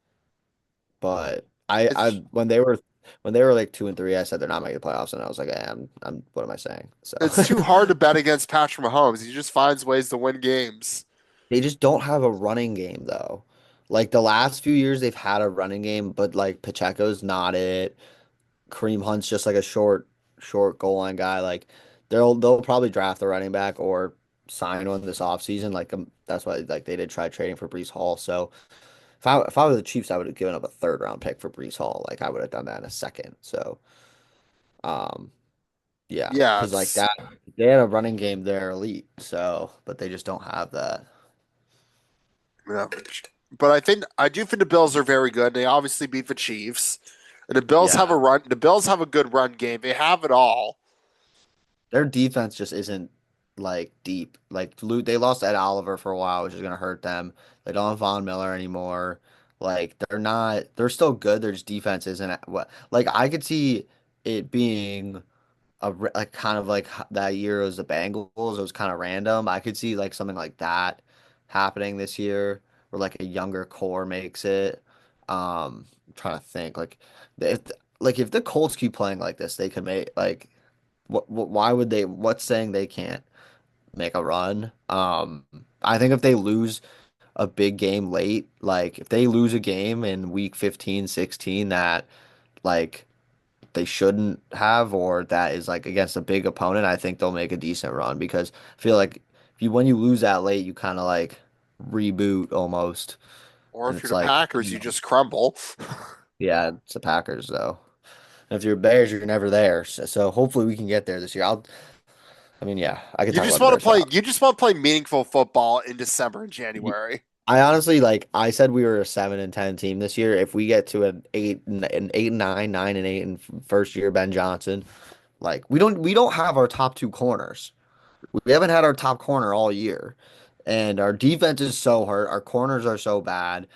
S2: But I
S1: It's
S2: when they were like 2 and 3, I said they're not making the playoffs, and I was like, I'm what am I saying? So
S1: it's too hard to bet against Patrick Mahomes. He just finds ways to win games.
S2: they just don't have a running game though. Like the last few years, they've had a running game, but like Pacheco's not it. Kareem Hunt's just like a short goal line guy. Like they'll probably draft a running back or sign one this offseason. Like that's why like they did try trading for Brees Hall. So if I was the Chiefs, I would have given up a third round pick for Brees Hall. Like I would have done that in a second. So. Um, Yeah,
S1: Yeah,
S2: because like
S1: it's
S2: that, they had a running game there elite. So, but they just don't have that.
S1: yeah. But I do think the Bills are very good. They obviously beat the Chiefs. And the Bills have a
S2: Yeah,
S1: run. The Bills have a good run game. They have it all.
S2: their defense just isn't like deep. Like they lost Ed Oliver for a while, which is gonna hurt them. They don't have Von Miller anymore. Like they're not. They're still good. Their just defense isn't what. Like I could see it being like kind of like that year was the Bengals. It was kind of random. I could see like something like that happening this year, where like a younger core makes it. I'm trying to think if if the Colts keep playing like this, they could make like why would they? What's saying they can't make a run? I think if they lose a big game late, like if they lose a game in week 15, 16, that like they shouldn't have, or that is like against a big opponent, I think they'll make a decent run because I feel like if you when you lose that late, you kind of like reboot almost,
S1: Or
S2: and
S1: if you're
S2: it's
S1: the
S2: like,
S1: Packers, you just crumble.
S2: yeah, it's the Packers though. And if you're Bears, you're never there. So hopefully we can get there this year. I mean, yeah, I could
S1: You
S2: talk
S1: just
S2: about the
S1: want to
S2: Bears for
S1: play.
S2: hours.
S1: You just want to play meaningful football in December and
S2: Y-
S1: January.
S2: I honestly like I said we were a 7-10 team this year. If we get to an 8-9, 9-8 in first year Ben Johnson, like we don't have our top two corners. We haven't had our top corner all year. And our defense is so hurt. Our corners are so bad.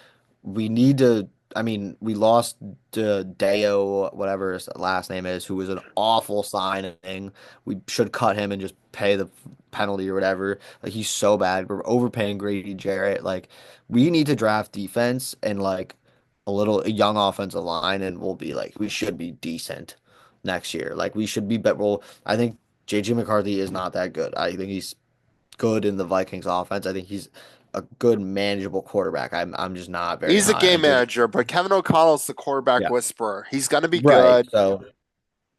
S2: We need to, I mean, we lost to Deo, whatever his last name is, who was an awful signing. We should cut him and just pay the penalty or whatever. Like he's so bad. We're overpaying Grady Jarrett. Like we need to draft defense and like a young offensive line, and we'll be like we should be decent next year. Like we should be better. Well, I think JJ McCarthy is not that good. I think he's good in the Vikings offense. I think he's a good manageable quarterback. I'm just not very
S1: He's a
S2: high
S1: game
S2: on JJ.
S1: manager, but Kevin O'Connell's the quarterback
S2: Yeah.
S1: whisperer. He's going to be
S2: Right.
S1: good,
S2: So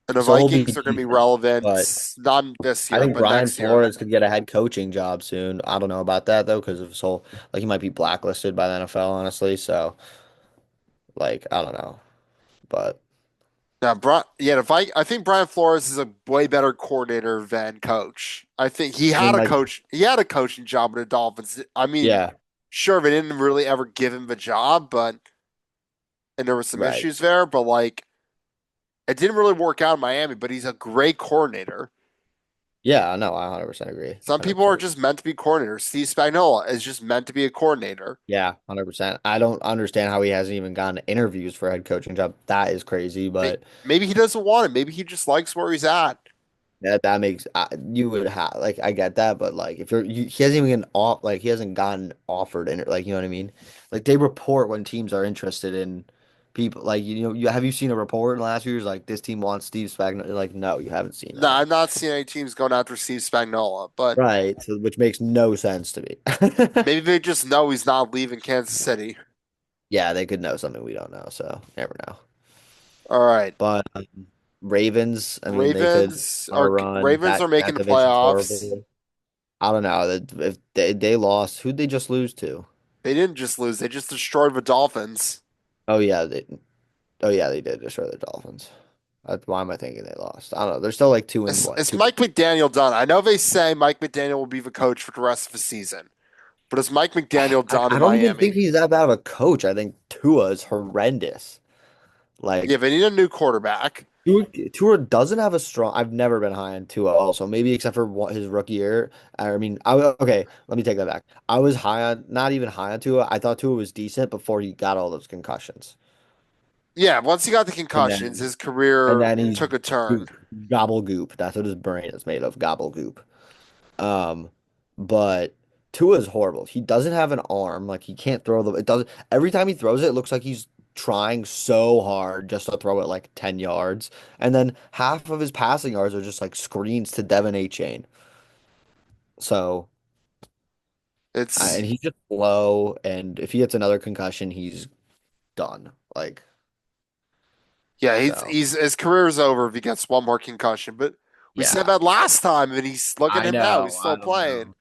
S1: and the
S2: so he'll be
S1: Vikings are going to be
S2: decent, but
S1: relevant not this
S2: I
S1: year,
S2: think
S1: but
S2: Brian
S1: next year.
S2: Flores could get a head coaching job soon. I don't know about that though, because of his whole like he might be blacklisted by the NFL, honestly. So like I don't know, but
S1: Now, I think Brian Flores is a way better coordinator than coach. I think he
S2: I
S1: had
S2: mean
S1: a
S2: like
S1: coach. He had a coaching job with the Dolphins. I mean,
S2: yeah,
S1: sure, they didn't really ever give him the job, but and there was some
S2: right.
S1: issues there. But like, it didn't really work out in Miami. But he's a great coordinator.
S2: Yeah, no, I 100% agree.
S1: Some people are
S2: 100%.
S1: just meant to be coordinators. Steve Spagnuolo is just meant to be a coordinator.
S2: Yeah, 100%. I don't understand how he hasn't even gotten interviews for a head coaching job. That is crazy, but
S1: Maybe he doesn't want it. Maybe he just likes where he's at.
S2: that makes you would have like I get that, but like if he hasn't even off like he hasn't gotten offered in like you know what I mean? Like they report when teams are interested in people like you have you seen a report in the last few years like this team wants Steve Spagnuolo? Like no, you haven't seen
S1: No,
S2: that.
S1: I'm not seeing any teams going after Steve Spagnuolo, but
S2: Right, so, which makes no sense to me.
S1: maybe they just know he's not leaving Kansas City.
S2: Yeah, they could know something we don't know, so never know.
S1: All right.
S2: But Ravens, I mean, they could our run.
S1: Ravens are
S2: That
S1: making the
S2: division's
S1: playoffs.
S2: horrible. I don't know. If they lost, who'd they just lose to?
S1: They didn't just lose, they just destroyed the Dolphins.
S2: Oh yeah, oh yeah, they did destroy the Dolphins. Why am I thinking they lost? I don't know. They're still like two and what?
S1: Is
S2: Two.
S1: Mike McDaniel done? I know they say Mike McDaniel will be the coach for the rest of the season, but is Mike McDaniel done
S2: I
S1: in
S2: don't even think
S1: Miami?
S2: he's that bad of a coach. I think Tua is horrendous.
S1: Yeah,
S2: Like
S1: they need a new quarterback.
S2: Tua doesn't have a strong. I've never been high on Tua. Also, maybe except for his rookie year. I mean, okay. Let me take that back. I was high on, not even high on Tua. I thought Tua was decent before he got all those concussions,
S1: Yeah, once he got the
S2: and
S1: concussions,
S2: then
S1: his career
S2: he's
S1: took a turn.
S2: gobble goop. That's what his brain is made of. Gobble goop. Um, but Tua is horrible. He doesn't have an arm. Like he can't throw the. It doesn't. Every time he throws it, it looks like he's trying so hard just to throw it like 10 yards. And then half of his passing yards are just like screens to Devin A. Chain. So,
S1: It's
S2: and he's just slow. And if he gets another concussion, he's done. Like,
S1: Yeah,
S2: so
S1: he's his career is over if he gets one more concussion. But we said
S2: yeah,
S1: that last time, and he's look at
S2: I
S1: him now. He's
S2: know.
S1: still
S2: I don't
S1: playing.
S2: know.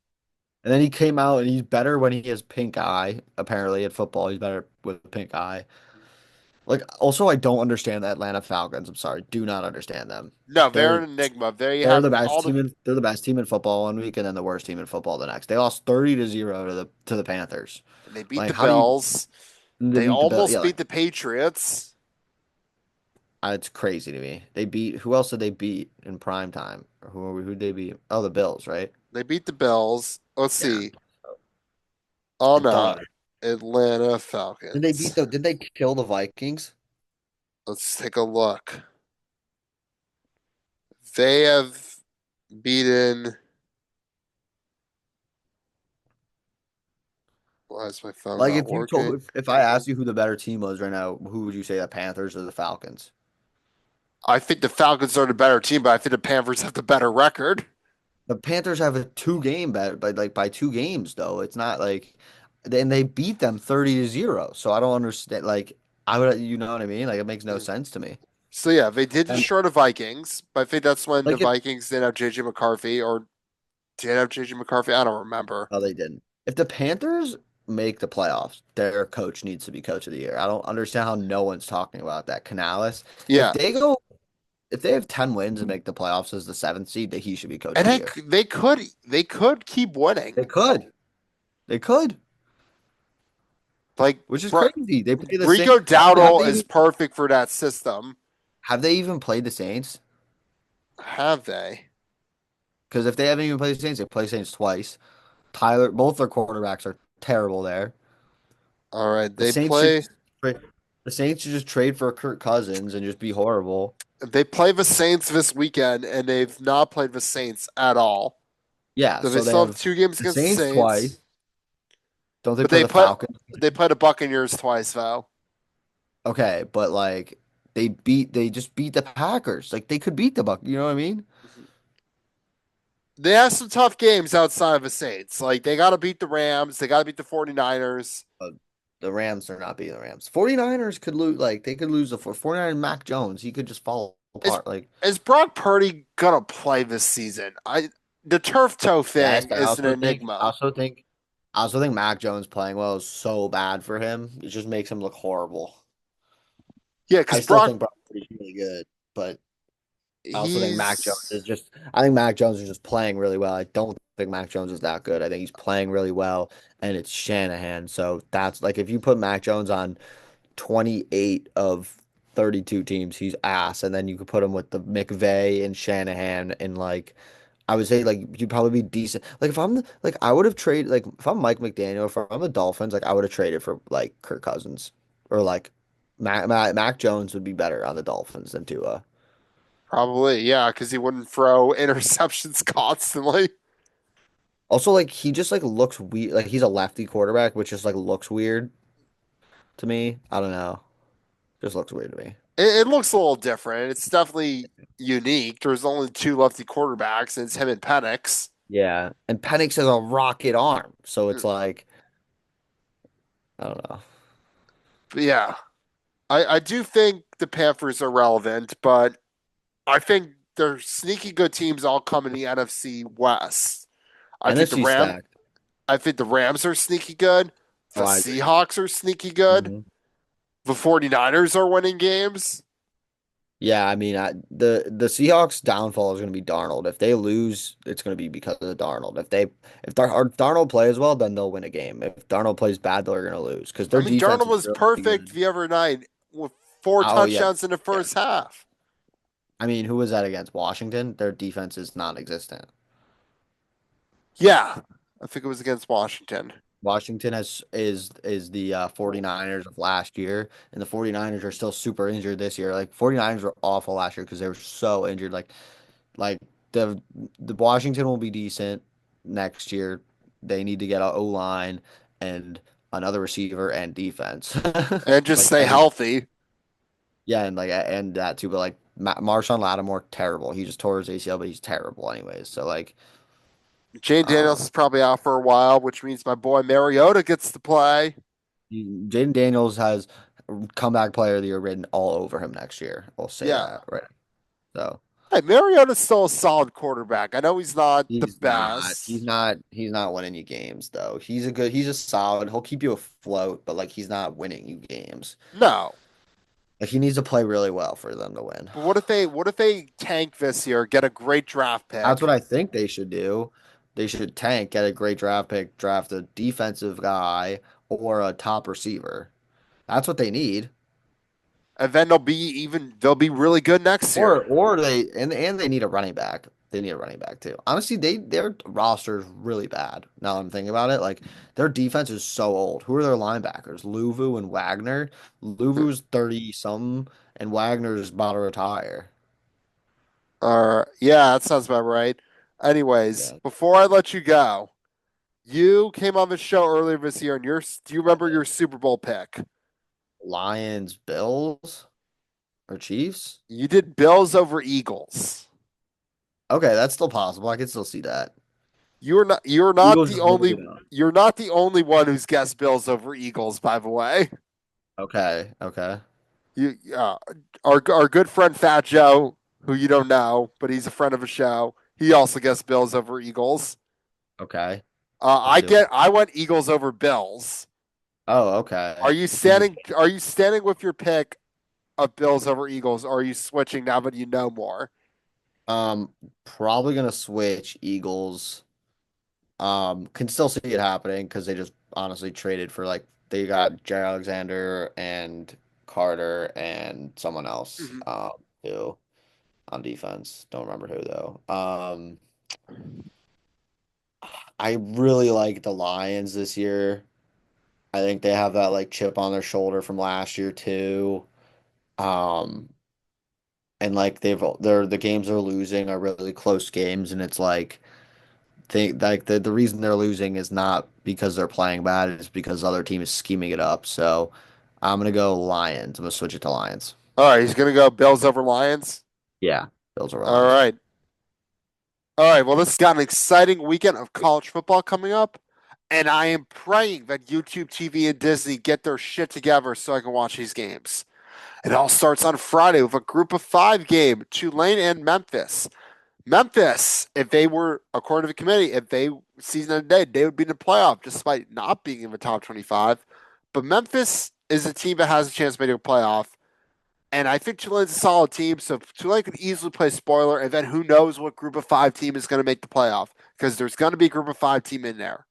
S2: And then he came out and he's better when he has pink eye. Apparently at football, he's better with pink eye. Like, also, I don't understand the Atlanta Falcons. I'm sorry, do not understand them.
S1: No, they're
S2: They're
S1: an enigma. They have all the
S2: they're the best team in football one week and then the worst team in football the next. They lost 30-0 to the Panthers.
S1: and they beat
S2: Like,
S1: the
S2: how do you
S1: Bills.
S2: they
S1: They
S2: beat the Bill? Yeah,
S1: almost
S2: like
S1: beat the Patriots.
S2: it's crazy to me. They beat who else did they beat in prime time? Or who'd they beat? Oh, the Bills, right?
S1: They beat the Bills. Let's
S2: Yeah.
S1: see. Oh no,
S2: Done.
S1: Atlanta Falcons.
S2: Did they kill the Vikings?
S1: Let's take a look. They have beaten. Why is my phone
S2: Like
S1: not
S2: if you told
S1: working?
S2: if I asked you who the better team was right now, who would you say, the Panthers or the Falcons?
S1: I think the Falcons are the better team, but I think the Panthers have the better record.
S2: The Panthers have a two-game bet by 2 games though. It's not like and they beat them 30-0. So I don't understand like I would you know what I mean? Like it makes no sense to me.
S1: So yeah, they did
S2: And
S1: destroy the Vikings, but I think that's when the
S2: like if
S1: Vikings didn't have JJ McCarthy or did have JJ McCarthy. I don't remember.
S2: no, they didn't. If the Panthers make the playoffs, their coach needs to be coach of the year. I don't understand how no one's talking about that. Canales. If
S1: Yeah,
S2: they go, if they have 10 wins and make the playoffs as the seventh seed, that he should be coach
S1: and
S2: of the year.
S1: they could keep winning.
S2: They could. They could,
S1: Like
S2: which is crazy. They play the same.
S1: Rico
S2: Have
S1: Dowdle
S2: they
S1: is
S2: even
S1: perfect for that system.
S2: played the Saints?
S1: Have they?
S2: Because if they haven't even played the Saints, they play the Saints twice. Tyler, both their quarterbacks are terrible there.
S1: All right,
S2: The
S1: they
S2: Saints should
S1: play
S2: just trade, the Saints should just trade for Kirk Cousins and just be horrible.
S1: they play the Saints this weekend, and they've not played the Saints at all.
S2: Yeah,
S1: So they
S2: so they
S1: still have
S2: have
S1: two games
S2: the
S1: against the
S2: Saints twice.
S1: Saints,
S2: Don't they
S1: but
S2: play the Falcons?
S1: they play the Buccaneers twice though.
S2: Okay, but like they just beat the Packers. Like they could beat the Buck. You know what I mean?
S1: They have some tough games outside of the Saints. Like they got to beat the Rams, they got to beat the 49ers.
S2: But the Rams are not beating the Rams. 49ers could lose. Like they could lose the 49ers. Mac Jones, he could just fall
S1: Is
S2: apart. Like
S1: is Brock Purdy gonna play this season? The turf toe
S2: yes,
S1: thing
S2: but
S1: is an enigma.
S2: I also think Mac Jones playing well is so bad for him. It just makes him look horrible.
S1: Yeah,
S2: I
S1: because
S2: still
S1: Brock
S2: think Brock Purdy's really good, but I also think Mac Jones is
S1: he's
S2: just. I think Mac Jones is just playing really well. I don't think Mac Jones is that good. I think he's playing really well, and it's Shanahan. So that's like if you put Mac Jones on 28 of 32 teams, he's ass, and then you could put him with the McVay and Shanahan, and like I would say like you'd probably be decent. Like if I'm like I would have traded like if I'm Mike McDaniel, if I'm the Dolphins, like I would have traded for like Kirk Cousins or like Mac Jones would be better on the Dolphins than Tua.
S1: probably, yeah, because he wouldn't throw interceptions constantly.
S2: Also, like he just like looks weird. Like he's a lefty quarterback, which just like looks weird to me. I don't know. Just looks weird to me.
S1: It looks a little different. It's definitely unique. There's only two lefty quarterbacks, and it's him and Penix.
S2: Yeah, and Penix has a rocket arm, so it's like I don't know.
S1: But yeah, I do think the Panthers are relevant, but I think they're sneaky good teams all come in the NFC West. I think the
S2: NFC
S1: Ram
S2: stacked.
S1: I think the Rams are sneaky good. The
S2: Oh, I agree.
S1: Seahawks are sneaky good.
S2: Mhm.
S1: The 49ers are winning games.
S2: Yeah, I mean, the Seahawks' downfall is going to be Darnold. If they lose, it's going to be because of Darnold. If Darnold plays well, then they'll win a game. If Darnold plays bad, they're going to lose because
S1: I
S2: their
S1: mean,
S2: defense
S1: Darnold
S2: is
S1: was
S2: really
S1: perfect
S2: good.
S1: the other night with four
S2: Oh yeah,
S1: touchdowns in the
S2: yeah.
S1: first half.
S2: I mean, who was that against? Washington? Their defense is non-existent.
S1: Yeah, I think it was against Washington.
S2: Washington is the 49ers of last year, and the 49ers are still super injured this year. Like 49ers were awful last year because they were so injured. Like the the Washington will be decent next year. They need to get a O line and another receiver and defense.
S1: And just
S2: Like
S1: stay
S2: every
S1: healthy.
S2: yeah, and like and that too. But like Marshawn Lattimore, terrible. He just tore his ACL, but he's terrible anyways. So like
S1: Jane
S2: I don't
S1: Daniels
S2: know.
S1: is probably out for a while, which means my boy Mariota gets to play.
S2: Jaden Daniels has comeback player of the year written all over him next year. I'll say
S1: Yeah.
S2: that right. So
S1: Hey, Mariota's still a solid quarterback. I know he's not the
S2: he's not. He's
S1: best.
S2: not. He's not winning you games though. He's a solid. He'll keep you afloat, but like he's not winning you games.
S1: No.
S2: Like he needs to play really well for them to win.
S1: But what if they tank this year, get a great draft
S2: That's what
S1: pick,
S2: I think they should do. They should tank, get a great draft pick, draft a defensive guy or a top receiver. That's what they need.
S1: and then they'll be really good next year.
S2: Or and they need a running back. They need a running back too. Honestly, their roster is really bad. Now that I'm thinking about it, like their defense is so old. Who are their linebackers? Luvu and Wagner. Luvu's 30 some and Wagner's about to retire.
S1: Yeah, that sounds about right. Anyways,
S2: Yeah.
S1: before I let you go, you came on the show earlier this year, and do you remember your Super Bowl pick?
S2: Lions, Bills, or Chiefs?
S1: You did Bills over Eagles.
S2: Okay, that's still possible. I can still see that. Eagles is moving on.
S1: you're not the only one who's guessed Bills over Eagles, by the way.
S2: Okay, okay.
S1: Our good friend Fat Joe, who you don't know, but he's a friend of a show. He also gets Bills over Eagles.
S2: Okay. Let's see.
S1: I went Eagles over Bills.
S2: Oh, okay.
S1: Are you
S2: You
S1: standing? Are you standing with your pick of Bills over Eagles, or are you switching now that you know more?
S2: probably gonna switch Eagles. Can still see it happening because they just honestly traded for like they got Jair Alexander and Carter and someone else.
S1: Mhm.
S2: Who on defense. Don't remember who though. I really like the Lions this year. I think they have that like chip on their shoulder from last year too. Um, and like the games they're losing are really close games, and it's like the reason they're losing is not because they're playing bad, it's because the other team is scheming it up. So I'm gonna go Lions. I'm gonna switch it to Lions.
S1: All right, he's gonna go Bills over Lions.
S2: Yeah, Bills or
S1: All
S2: Lions.
S1: right, all right. Well, this has got an exciting weekend of college football coming up, and I am praying that YouTube TV and Disney get their shit together so I can watch these games. It all starts on Friday with a group of five game, Tulane and Memphis. Memphis, if they were, according to the committee, if they season ended, they would be in the playoff despite not being in the top 25. But Memphis is a team that has a chance of making a playoff. And I think Tulane's a solid team. So Tulane could easily play spoiler. And then who knows what group of five team is going to make the playoff because there's going to be a group of five team in there.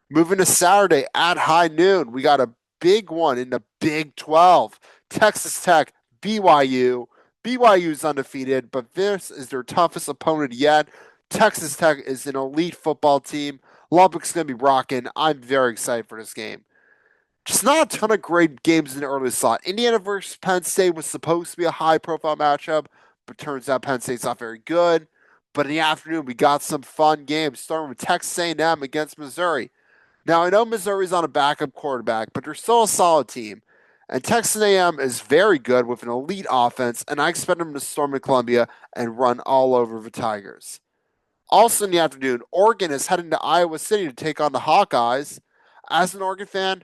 S1: Moving to Saturday at high noon, we got a big one in the Big 12. Texas Tech, BYU. BYU's undefeated, but this is their toughest opponent yet. Texas Tech is an elite football team. Lubbock's going to be rocking. I'm very excited for this game. Just not a ton of great games in the early slot. Indiana versus Penn State was supposed to be a high profile matchup, but turns out Penn State's not very good. But in the afternoon, we got some fun games, starting with Texas A&M against Missouri. Now, I know Missouri's on a backup quarterback, but they're still a solid team. And Texas A&M is very good with an elite offense, and I expect them to storm in Columbia and run all over the Tigers. Also in the afternoon, Oregon is heading to Iowa City to take on the Hawkeyes. As an Oregon fan,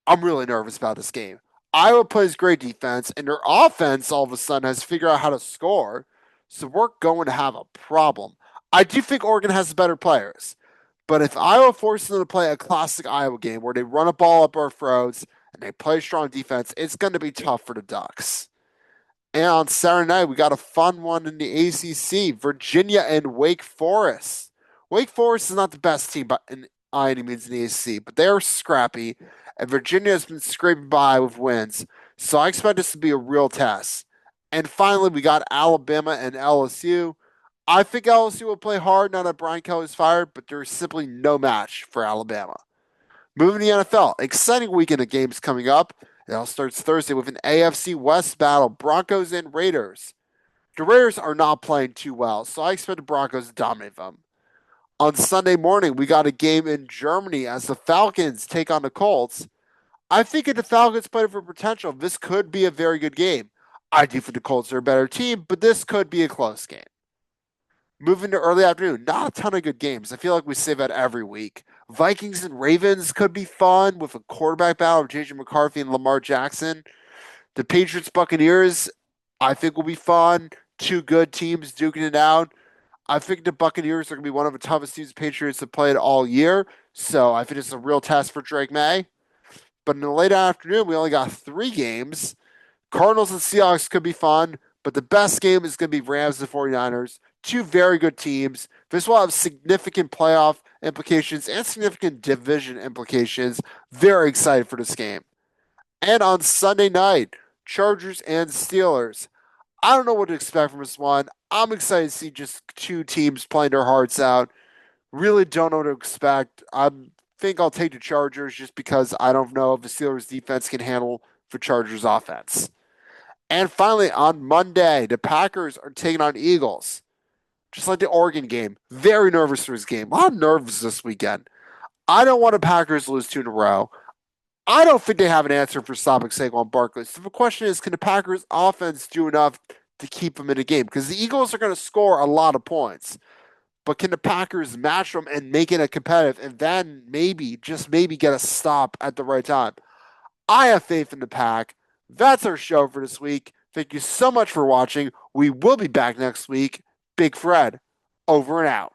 S1: I'm really nervous about this game. Iowa plays great defense, and their offense all of a sudden has figured out how to score. So we're going to have a problem. I do think Oregon has better players, but if Iowa forces them to play a classic Iowa game where they run a ball up our throats and they play strong defense, it's going to be tough for the Ducks. And on Saturday night, we got a fun one in the ACC, Virginia and Wake Forest. Wake Forest is not the best team by any means in the ACC, but they are scrappy, and Virginia has been scraping by with wins. So I expect this to be a real test. And finally, we got Alabama and LSU. I think LSU will play hard now that Brian Kelly's fired, but there's simply no match for Alabama. Moving to the NFL, exciting weekend of games coming up. It all starts Thursday with an AFC West battle, Broncos and Raiders. The Raiders are not playing too well, so I expect the Broncos to dominate them. On Sunday morning, we got a game in Germany as the Falcons take on the Colts. I think if the Falcons play for potential, this could be a very good game. I do think the Colts are a better team, but this could be a close game. Moving to early afternoon, not a ton of good games. I feel like we say that every week. Vikings and Ravens could be fun with a quarterback battle of JJ McCarthy and Lamar Jackson. The Patriots Buccaneers, I think will be fun. Two good teams duking it out. I think the Buccaneers are going to be one of the toughest teams the Patriots have played all year. So I think it's a real test for Drake May. But in the late afternoon, we only got three games. Cardinals and Seahawks could be fun, but the best game is going to be Rams and 49ers. Two very good teams. This will have significant playoff implications and significant division implications. Very excited for this game. And on Sunday night, Chargers and Steelers. I don't know what to expect from this one. I'm excited to see just two teams playing their hearts out. Really don't know what to expect. I think I'll take the Chargers just because I don't know if the Steelers defense can handle the Chargers offense. And finally, on Monday, the Packers are taking on Eagles. Just like the Oregon game. Very nervous for this game. A lot of nerves this weekend. I don't want the Packers to lose two in a row. I don't think they have an answer for stopping Saquon Barkley. So the question is, can the Packers offense do enough to keep them in the game? Because the Eagles are going to score a lot of points. But can the Packers match them and make it a competitive and then maybe, just maybe get a stop at the right time? I have faith in the Pack, That's our show for this week. Thank you so much for watching. We will be back next week. Big Fred, over and out.